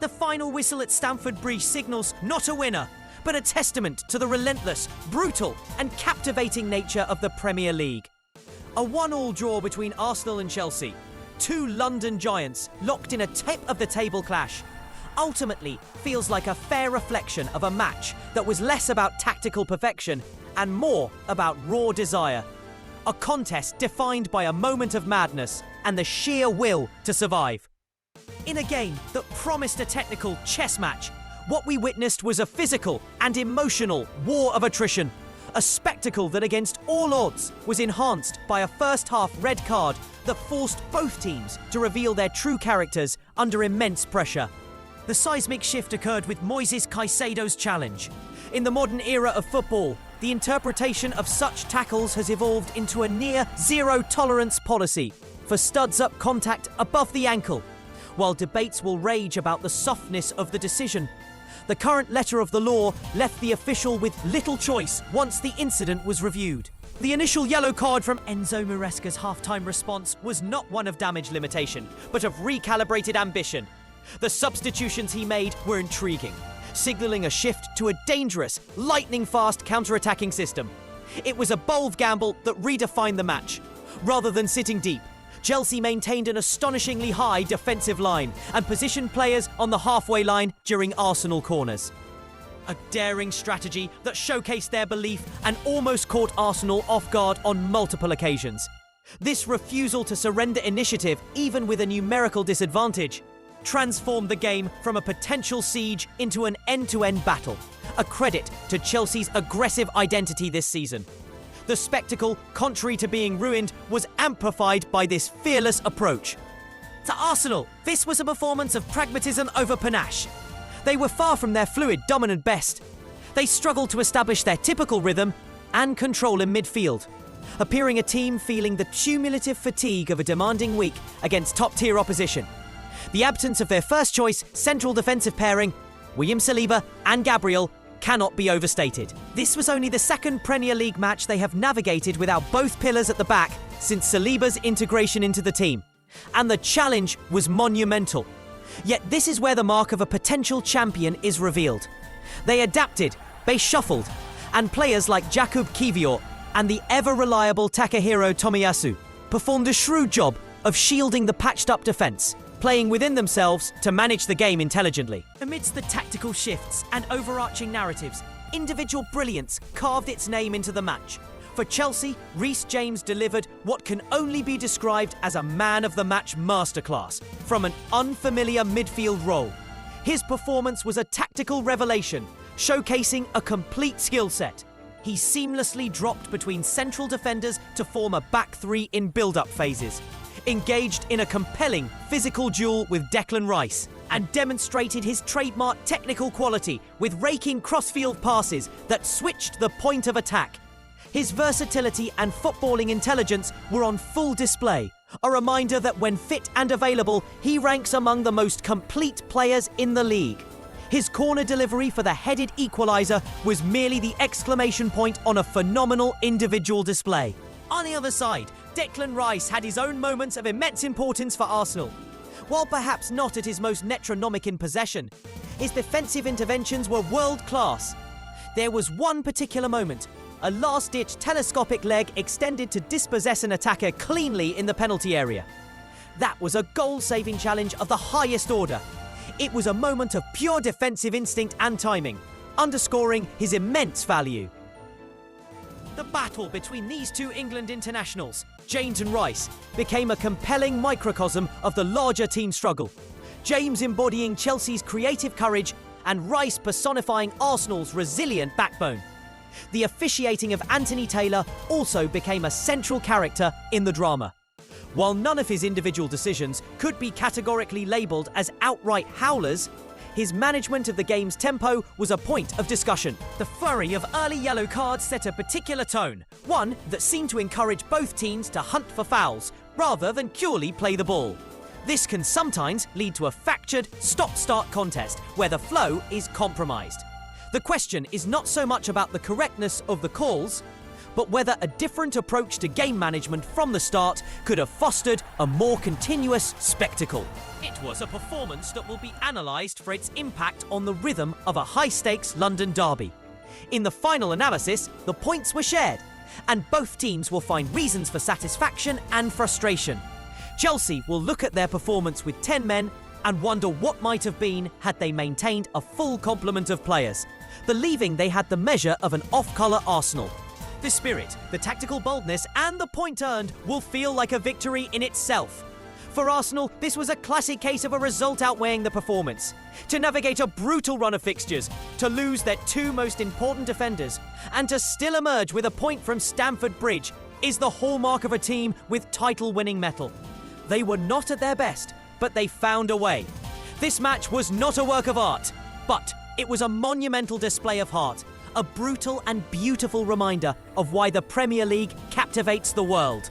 The final whistle at Stamford Bridge signals not a winner, but a testament to the relentless, brutal and captivating nature of the Premier League. A 1-1 draw between Arsenal and Chelsea, two London giants locked in a tip-of-the-table clash, ultimately feels like a fair reflection of a match that was less about tactical perfection and more about raw desire. A contest defined by a moment of madness and the sheer will to survive. In a game that promised a technical chess match, what we witnessed was a physical and emotional war of attrition. A spectacle that against all odds was enhanced by a first-half red card that forced both teams to reveal their true characters under immense pressure. The seismic shift occurred with Moises Caicedo's challenge. In the modern era of football, the interpretation of such tackles has evolved into a near zero-tolerance policy for studs-up contact above the ankle. While debates will rage about the softness of the decision, the current letter of the law left the official with little choice once the incident was reviewed. The initial yellow card from Enzo Maresca's half-time response was not one of damage limitation, but of recalibrated ambition. The substitutions he made were intriguing, signalling a shift to a dangerous, lightning-fast counter-attacking system. It was a bold gamble that redefined the match. Rather than sitting deep, Chelsea maintained an astonishingly high defensive line and positioned players on the halfway line during Arsenal corners. A daring strategy that showcased their belief and almost caught Arsenal off guard on multiple occasions. This refusal to surrender initiative, even with a numerical disadvantage, transformed the game from a potential siege into an end-to-end battle. A credit to Chelsea's aggressive identity this season. The spectacle, contrary to being ruined, was amplified by this fearless approach. To Arsenal, this was a performance of pragmatism over panache. They were far from their fluid, dominant best. They struggled to establish their typical rhythm and control in midfield, appearing a team feeling the cumulative fatigue of a demanding week against top-tier opposition. The absence of their first choice central defensive pairing, William Saliba and Gabriel, cannot be overstated. This was only the second Premier League match they have navigated without both pillars at the back since Saliba's integration into the team. And the challenge was monumental. Yet this is where the mark of a potential champion is revealed. They adapted, they shuffled, and players like Jakub Kiwior and the ever-reliable Takahiro Tomiyasu performed a shrewd job of shielding the patched-up defence, playing within themselves to manage the game intelligently. Amidst the tactical shifts and overarching narratives, individual brilliance carved its name into the match. For Chelsea, Reece James delivered what can only be described as a man-of-the-match masterclass from an unfamiliar midfield role. His performance was a tactical revelation, showcasing a complete skill set. He seamlessly dropped between central defenders to form a back three in build-up phases, engaged in a compelling physical duel with Declan Rice, and demonstrated his trademark technical quality with raking crossfield passes that switched the point of attack. His versatility and footballing intelligence were on full display, a reminder that when fit and available, he ranks among the most complete players in the league. His corner delivery for the headed equaliser was merely the exclamation point on a phenomenal individual display. On the other side, Declan Rice had his own moments of immense importance for Arsenal. While perhaps not at his most metronomic in possession, his defensive interventions were world-class. There was one particular moment, a last-ditch telescopic leg extended to dispossess an attacker cleanly in the penalty area. That was a goal-saving challenge of the highest order. It was a moment of pure defensive instinct and timing, underscoring his immense value. The battle between these two England internationals, James and Rice, became a compelling microcosm of the larger team struggle. James embodying Chelsea's creative courage and Rice personifying Arsenal's resilient backbone. The officiating of Anthony Taylor also became a central character in the drama. While none of his individual decisions could be categorically labelled as outright howlers, his management of the game's tempo was a point of discussion. The flurry of early yellow cards set a particular tone, one that seemed to encourage both teams to hunt for fouls rather than purely play the ball. This can sometimes lead to a fractured stop-start contest where the flow is compromised. The question is not so much about the correctness of the calls, but whether a different approach to game management from the start could have fostered a more continuous spectacle. It was a performance that will be analysed for its impact on the rhythm of a high-stakes London derby. In the final analysis, the points were shared, and both teams will find reasons for satisfaction and frustration. Chelsea will look at their performance with 10 men and wonder what might have been had they maintained a full complement of players, believing they had the measure of an off-colour Arsenal. The spirit, the tactical boldness and the point earned will feel like a victory in itself. For Arsenal, this was a classic case of a result outweighing the performance. To navigate a brutal run of fixtures, to lose their two most important defenders, and to still emerge with a point from Stamford Bridge is the hallmark of a team with title-winning mettle. They were not at their best, but they found a way. This match was not a work of art, but it was a monumental display of heart, a brutal and beautiful reminder of why the Premier League captivates the world.